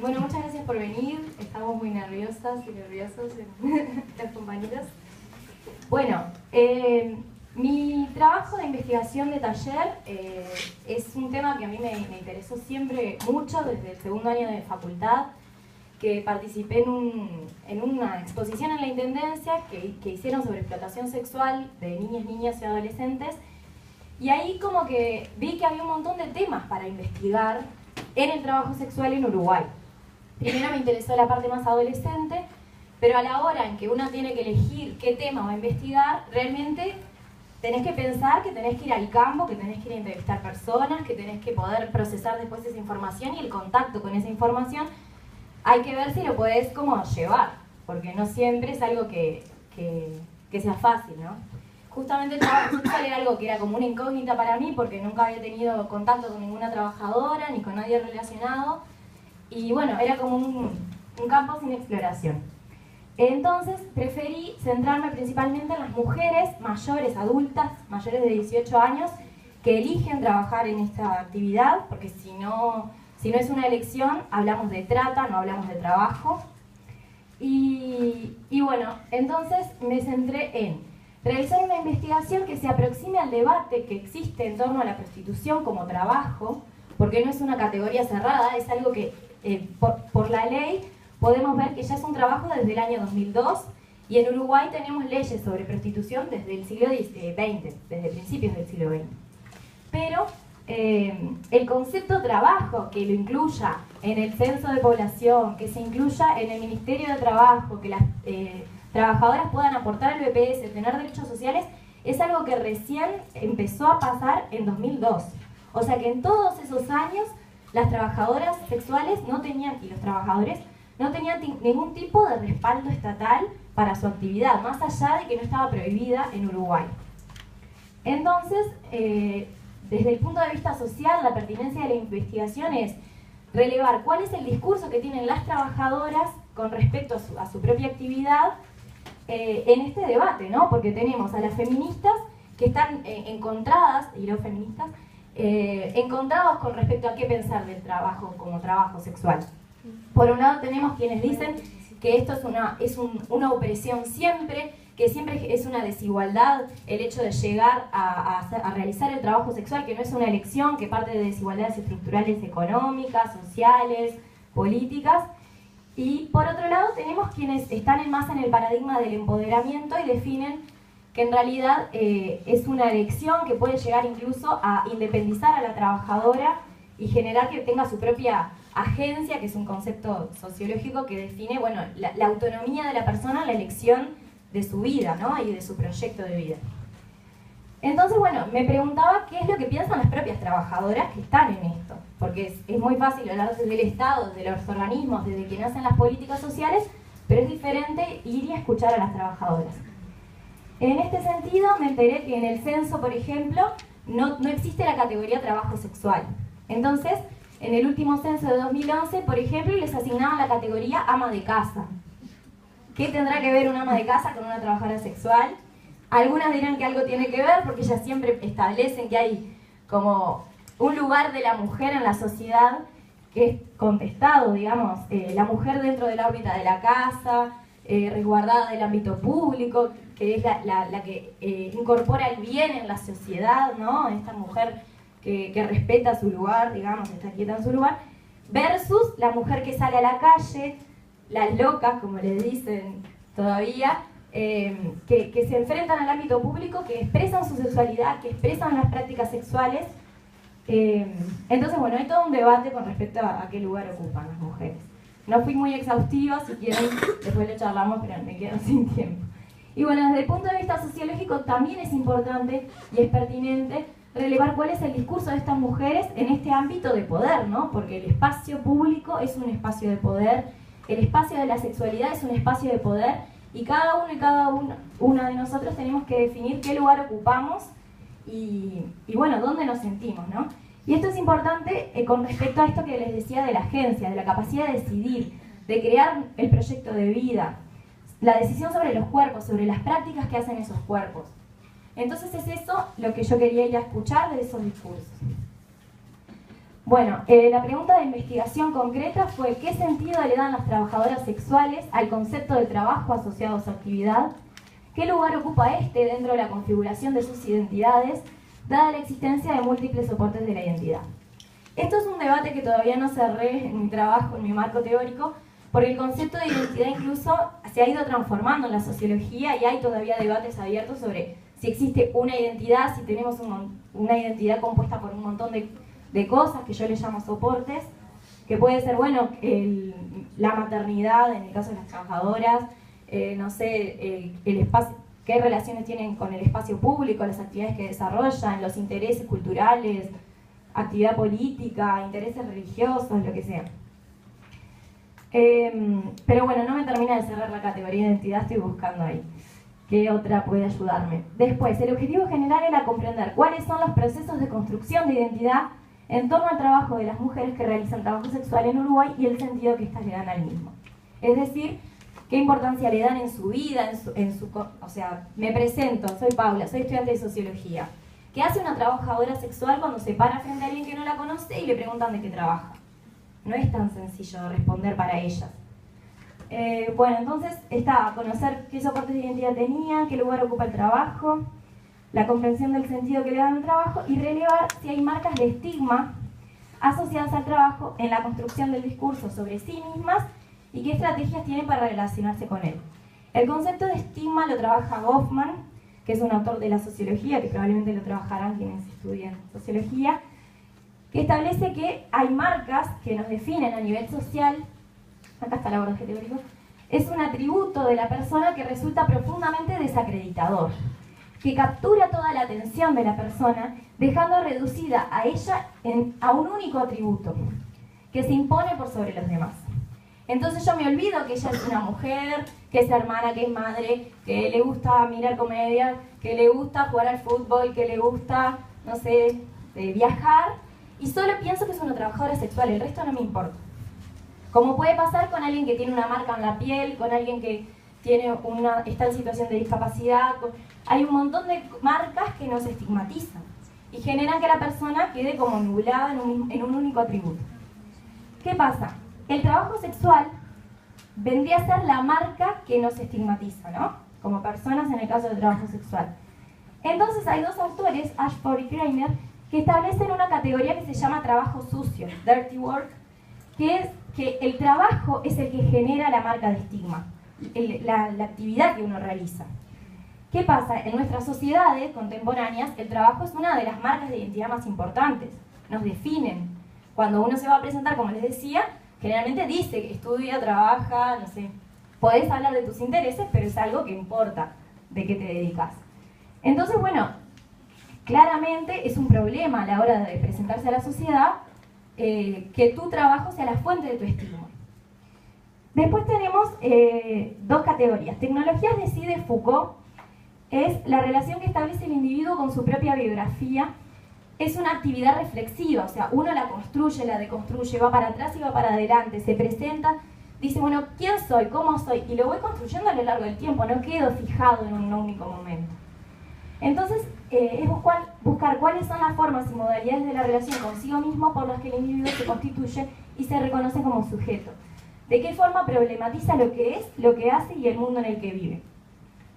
Bueno, muchas gracias por venir. Estamos muy nerviosas y nerviosos las compañeras. Bueno, mi trabajo de investigación de taller es un tema que a mí me interesó siempre mucho desde el segundo año de facultad, que participé en una exposición en la Intendencia que hicieron sobre explotación sexual de niñas, niñas y adolescentes. Y ahí como que vi que había un montón de temas para investigar en el trabajo sexual en Uruguay. Primero me interesó la parte más adolescente, pero a la hora en que uno tiene que elegir qué tema va a investigar, realmente tenés que pensar que tenés que ir al campo, que tenés que ir a entrevistar personas, que tenés que poder procesar después esa información y el contacto con esa información hay que ver si lo podés como llevar, porque no siempre es algo que sea fácil, ¿no? Justamente el trabajo sexual era algo que era como una incógnita para mí porque nunca había tenido contacto con ninguna trabajadora ni con nadie relacionado y bueno, era como un campo sin exploración. Entonces preferí centrarme principalmente en las mujeres mayores, adultas, mayores de 18 años que eligen trabajar en esta actividad, porque si no es una elección, hablamos de trata, no hablamos de trabajo. Y bueno, entonces me centré en realizar una investigación que se aproxime al debate que existe en torno a la prostitución como trabajo, porque no es una categoría cerrada, es algo que por la ley podemos ver que ya es un trabajo desde el año 2002 y en Uruguay tenemos leyes sobre prostitución desde el siglo XX, desde principios del siglo XX. Pero el concepto trabajo, que lo incluya en el censo de población, que se incluya en el Ministerio de Trabajo, que las trabajadoras puedan aportar al BPS, tener derechos sociales, es algo que recién empezó a pasar en 2002. O sea que en todos esos años las trabajadoras sexuales no tenían, y los trabajadores no tenían ningún tipo de respaldo estatal para su actividad, más allá de que no estaba prohibida en Uruguay. Entonces, desde el punto de vista social, la pertinencia de la investigación es relevar cuál es el discurso que tienen las trabajadoras con respecto a su propia actividad en este debate, ¿no? Porque tenemos a las feministas que están encontradas, y los feministas, encontrados con respecto a qué pensar del trabajo como trabajo sexual. Por un lado tenemos quienes dicen que esto es una opresión siempre, que siempre es una desigualdad el hecho de llegar a realizar el trabajo sexual, que no es una elección, que parte de desigualdades estructurales económicas, sociales, políticas. Y por otro lado tenemos quienes están más en el paradigma del empoderamiento y definen que en realidad es una elección que puede llegar incluso a independizar a la trabajadora y generar que tenga su propia agencia, que es un concepto sociológico que define, bueno, la autonomía de la persona, la elección de su vida, ¿no? Y de su proyecto de vida. Entonces, bueno, me preguntaba qué es lo que piensan las propias trabajadoras que están en esto, porque es muy fácil hablar desde el Estado, desde los organismos, desde quienes hacen las políticas sociales, pero es diferente ir y escuchar a las trabajadoras. En este sentido, me enteré que en el censo, por ejemplo, no existe la categoría trabajo sexual. Entonces, en el último censo de 2011, por ejemplo, les asignaban la categoría ama de casa. ¿Qué tendrá que ver una ama de casa con una trabajadora sexual? Algunas dirán que algo tiene que ver porque ellas siempre establecen que hay como un lugar de la mujer en la sociedad que es contestado, digamos, la mujer dentro de la órbita de la casa, resguardada del ámbito público, que es la que incorpora el bien en la sociedad, ¿no? Esta mujer que respeta su lugar, digamos, está quieta en su lugar, versus la mujer que sale a la calle, las locas, como les dicen todavía, que se enfrentan al ámbito público, que expresan su sexualidad, que expresan las prácticas sexuales. Entonces, bueno, hay todo un debate con respecto a qué lugar ocupan las mujeres. No fui muy exhaustiva, si quieren, después lo charlamos, pero me quedo sin tiempo. Y bueno, desde el punto de vista sociológico también es importante y es pertinente relevar cuál es el discurso de estas mujeres en este ámbito de poder, ¿no? Porque el espacio público es un espacio de poder, el espacio de la sexualidad es un espacio de poder, y cada uno y cada una de nosotros tenemos que definir qué lugar ocupamos y bueno, dónde nos sentimos, ¿no? Y esto es importante con respecto a esto que les decía de la agencia, de la capacidad de decidir, de crear el proyecto de vida, la decisión sobre los cuerpos, sobre las prácticas que hacen esos cuerpos. Entonces es eso lo que yo quería ir a escuchar de esos discursos. Bueno, la pregunta de investigación concreta fue ¿qué sentido le dan las trabajadoras sexuales al concepto de trabajo asociado a su actividad? ¿Qué lugar ocupa este dentro de la configuración de sus identidades, dada la existencia de múltiples soportes de la identidad? Esto es un debate que todavía no cerré en mi trabajo, en mi marco teórico, porque el concepto de identidad incluso se ha ido transformando en la sociología y hay todavía debates abiertos sobre si existe una identidad, si tenemos una identidad compuesta por un montón de cosas que yo le llamo soportes, que puede ser, bueno, la maternidad en el caso de las trabajadoras, no sé, el espacio, qué relaciones tienen con el espacio público, las actividades que desarrollan, los intereses culturales, actividad política, intereses religiosos, lo que sea. Pero bueno, no me termina de cerrar la categoría de identidad, estoy buscando ahí. ¿Qué otra puede ayudarme? Después, el objetivo general era comprender cuáles son los procesos de construcción de identidad en torno al trabajo de las mujeres que realizan trabajo sexual en Uruguay y el sentido que éstas le dan al mismo. Es decir, qué importancia le dan en su vida, o sea, me presento, soy Paula, soy estudiante de sociología. ¿Qué hace una trabajadora sexual cuando se para frente a alguien que no la conoce y le preguntan de qué trabaja? No es tan sencillo de responder para ellas. Bueno, entonces está conocer qué soportes de identidad tenían, qué lugar ocupa el trabajo, la comprensión del sentido que le dan al trabajo y relevar si hay marcas de estigma asociadas al trabajo en la construcción del discurso sobre sí mismas y qué estrategias tienen para relacionarse con él. El concepto de estigma lo trabaja Goffman, que es un autor de la sociología, que probablemente lo trabajarán quienes estudian sociología, que establece que hay marcas que nos definen a nivel social. Acá está el abordaje teórico. Es un atributo de la persona que resulta profundamente desacreditador, que captura toda la atención de la persona, dejando reducida a ella a un único atributo, que se impone por sobre los demás. Entonces yo me olvido que ella es una mujer, que es hermana, que es madre, que le gusta mirar comedia, que le gusta jugar al fútbol, que le gusta, no sé, viajar, y solo pienso que es una trabajadora sexual, el resto no me importa. Como puede pasar con alguien que tiene una marca en la piel, con alguien que está en situación de discapacidad. Hay un montón de marcas que nos estigmatizan y generan que la persona quede como nublada en un único atributo. ¿Qué pasa? El trabajo sexual vendría a ser la marca que nos estigmatiza, ¿no? Como personas en el caso del trabajo sexual. Entonces hay dos autores, Ashford y Kramer, que establecen una categoría que se llama trabajo sucio, dirty work, que es que el trabajo es el que genera la marca de estigma, la actividad que uno realiza. ¿Qué pasa? En nuestras sociedades contemporáneas, el trabajo es una de las marcas de identidad más importantes. Nos definen. Cuando uno se va a presentar, como les decía, generalmente dice que estudia, trabaja, no sé. Podés hablar de tus intereses, pero es algo que importa de qué te dedicas. Entonces, bueno, claramente es un problema a la hora de presentarse a la sociedad que tu trabajo sea la fuente de tu estigma. Después tenemos dos categorías. Tecnologías decide Foucault, es la relación que establece el individuo con su propia biografía. Es una actividad reflexiva, o sea, uno la construye, la deconstruye, va para atrás y va para adelante, se presenta, dice, bueno, ¿quién soy? ¿Cómo soy? Y lo voy construyendo a lo largo del tiempo, no quedo fijado en un único momento. Entonces, es buscar cuáles son las formas y modalidades de la relación consigo mismo por las que el individuo se constituye y se reconoce como sujeto. ¿De qué forma problematiza lo que es, lo que hace y el mundo en el que vive?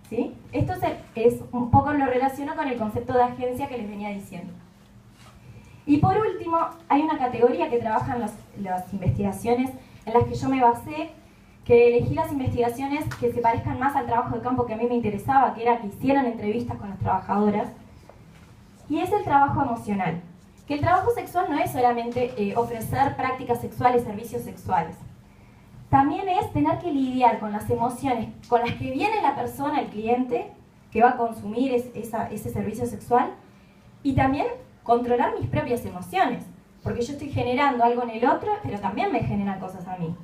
¿Sí? Esto es un poco lo relaciono con el concepto de agencia que les venía diciendo. Y por último, hay una categoría que trabajan las investigaciones en las que yo me basé, que elegí las investigaciones que se parezcan más al trabajo de campo que a mí me interesaba, que era que hicieran entrevistas con las trabajadoras, y es el trabajo emocional. Que el trabajo sexual no es solamente ofrecer prácticas sexuales, servicios sexuales. También es tener que lidiar con las emociones con las que viene la persona, el cliente, que va a consumir ese servicio sexual, y también controlar mis propias emociones, porque yo estoy generando algo en el otro, pero también me generan cosas a mí.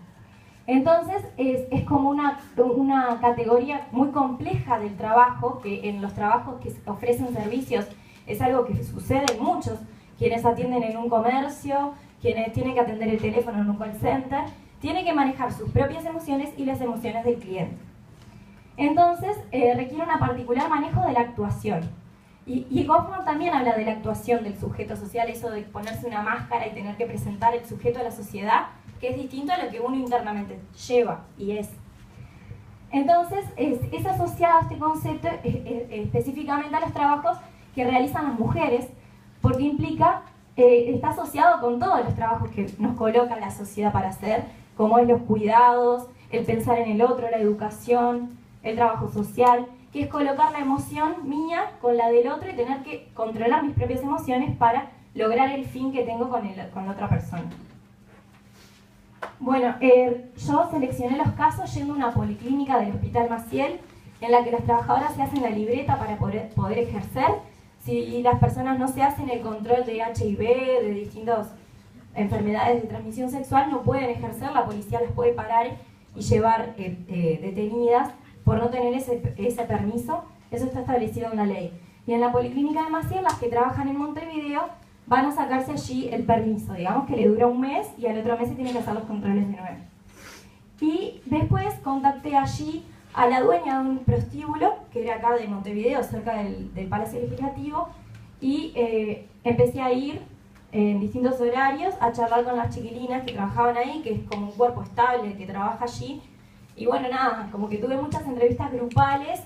Entonces es como una categoría muy compleja del trabajo, que en los trabajos que ofrecen servicios es algo que sucede en muchos, quienes atienden en un comercio, quienes tienen que atender el teléfono en un call center, tienen que manejar sus propias emociones y las emociones del cliente. Entonces requiere un particular manejo de la actuación. Y Goffman también habla de la actuación del sujeto social, eso de ponerse una máscara y tener que presentar el sujeto a la sociedad, que es distinto a lo que uno internamente lleva y es. Entonces, es asociado este concepto específicamente a los trabajos que realizan las mujeres, porque implica, está asociado con todos los trabajos que nos coloca la sociedad para hacer, como es los cuidados, el pensar en el otro, la educación, el trabajo social, que es colocar la emoción mía con la del otro y tener que controlar mis propias emociones para lograr el fin que tengo con la otra persona. Bueno, yo seleccioné los casos yendo a una policlínica del Hospital Maciel, en la que las trabajadoras se hacen la libreta para poder ejercer. Si las personas no se hacen el control de HIV, de distintas enfermedades de transmisión sexual, no pueden ejercer, la policía las puede parar y llevar detenidas por no tener ese permiso. Eso está establecido en la ley. Y en la policlínica de Maciel, las que trabajan en Montevideo van a sacarse allí el permiso, digamos que le dura un mes y al otro mes se tienen que hacer los controles de nuevo. Y después contacté allí a la dueña de un prostíbulo, que era acá de Montevideo, cerca del Palacio Legislativo, y empecé a ir en distintos horarios a charlar con las chiquilinas que trabajaban ahí, que es como un cuerpo estable que trabaja allí. Y bueno, nada, como que tuve muchas entrevistas grupales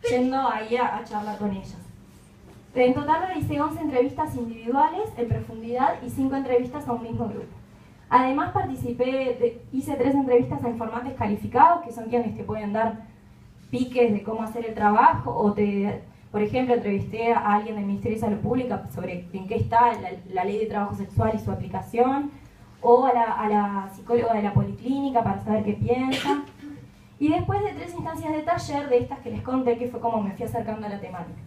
yendo ahí a charlar con ellas. En total realicé 11 entrevistas individuales en profundidad y 5 entrevistas a un mismo grupo. Además hice 3 entrevistas a informantes calificados, que son quienes te pueden dar piques de cómo hacer el trabajo, o por ejemplo, entrevisté a alguien del Ministerio de Salud Pública sobre en qué está la ley de trabajo sexual y su aplicación, o a la psicóloga de la policlínica para saber qué piensa. Y después de 3 instancias de taller, de estas que les conté, que fue como me fui acercando a la temática.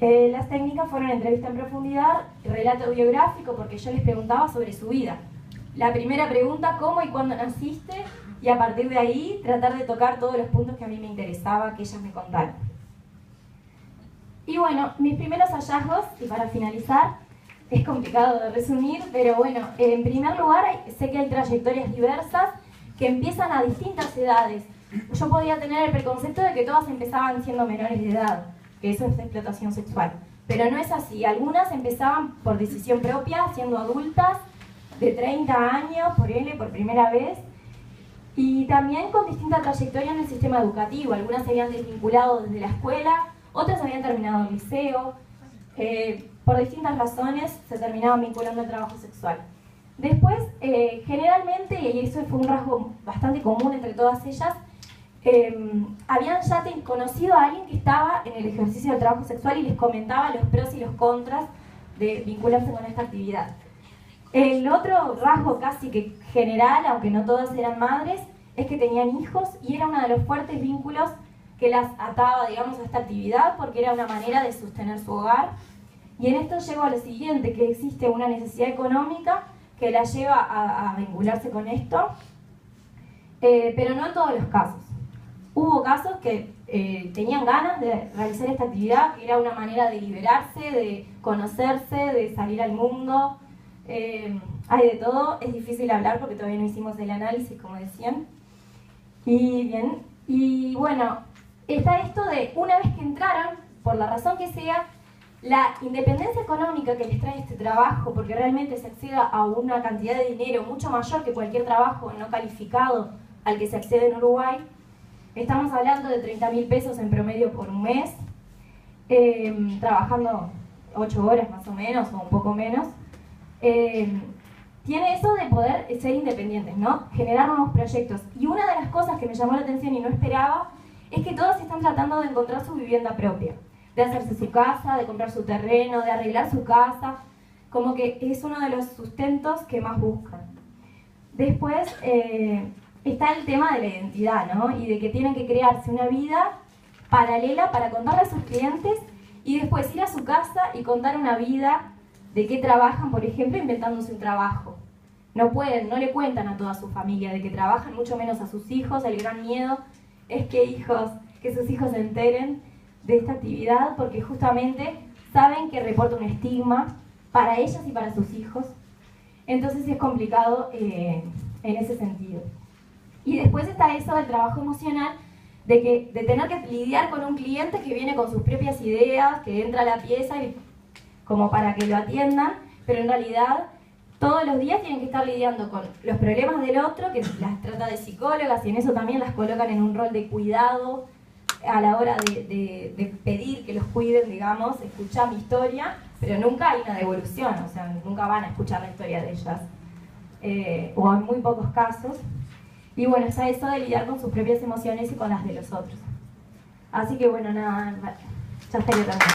Las técnicas fueron entrevista en profundidad, relato biográfico, porque yo les preguntaba sobre su vida. La primera pregunta, ¿cómo y cuándo naciste? Y a partir de ahí, tratar de tocar todos los puntos que a mí me interesaba que ellas me contaran. Y bueno, mis primeros hallazgos, y para finalizar, es complicado de resumir, pero bueno, en primer lugar, sé que hay trayectorias diversas que empiezan a distintas edades. Yo podía tener el preconcepto de que todas empezaban siendo menores de edad, que eso es explotación sexual. Pero no es así. Algunas empezaban por decisión propia, siendo adultas, de 30 años, por primera vez, y también con distinta trayectoria en el sistema educativo. Algunas se habían desvinculado desde la escuela, otras habían terminado el liceo. Por distintas razones se terminaban vinculando al trabajo sexual. Después, generalmente, y eso fue un rasgo bastante común entre todas ellas, habían ya conocido a alguien que estaba en el ejercicio del trabajo sexual y les comentaba los pros y los contras de vincularse con esta actividad. El otro rasgo casi que general, aunque no todas eran madres, es que tenían hijos y era uno de los fuertes vínculos que las ataba, digamos, a esta actividad, porque era una manera de sostener su hogar. Y en esto llego a lo siguiente, que existe una necesidad económica que la lleva a vincularse con esto, pero no en todos los casos. Hubo casos que tenían ganas de realizar esta actividad, que era una manera de liberarse, de conocerse, de salir al mundo. Hay de todo, es difícil hablar porque todavía no hicimos el análisis, como decían. Y bien, y bueno, está esto de una vez que entraron, por la razón que sea, la independencia económica que les trae este trabajo, porque realmente se accede a una cantidad de dinero mucho mayor que cualquier trabajo no calificado al que se accede en Uruguay. Estamos hablando de 30.000 pesos en promedio por un mes, trabajando 8 horas más o menos, o un poco menos. Tiene eso de poder ser independientes, ¿no? Generar nuevos proyectos. Y una de las cosas que me llamó la atención y no esperaba es que todas están tratando de encontrar su vivienda propia, de hacerse su casa, de comprar su terreno, de arreglar su casa, como que es uno de los sustentos que más buscan. Después está el tema de la identidad, ¿no? Y de que tienen que crearse una vida paralela para contarle a sus clientes y después ir a su casa y contar una vida de qué trabajan, por ejemplo, inventándose un trabajo. No pueden, no le cuentan a toda su familia de que trabajan, mucho menos a sus hijos. El gran miedo es que sus hijos se enteren de esta actividad porque justamente saben que reporta un estigma para ellas y para sus hijos. Entonces es complicado en ese sentido. Y después está eso del trabajo emocional, de tener que lidiar con un cliente que viene con sus propias ideas, que entra a la pieza y como para que lo atiendan, pero en realidad todos los días tienen que estar lidiando con los problemas del otro, que las trata de psicólogas, y en eso también las colocan en un rol de cuidado a la hora de pedir que los cuiden, digamos, escuchar mi historia, pero nunca hay una devolución, o sea, nunca van a escuchar la historia de ellas, o en muy pocos casos. Y bueno, está eso de lidiar con sus propias emociones y con las de los otros. Así que bueno, nada, ya estaría terminando.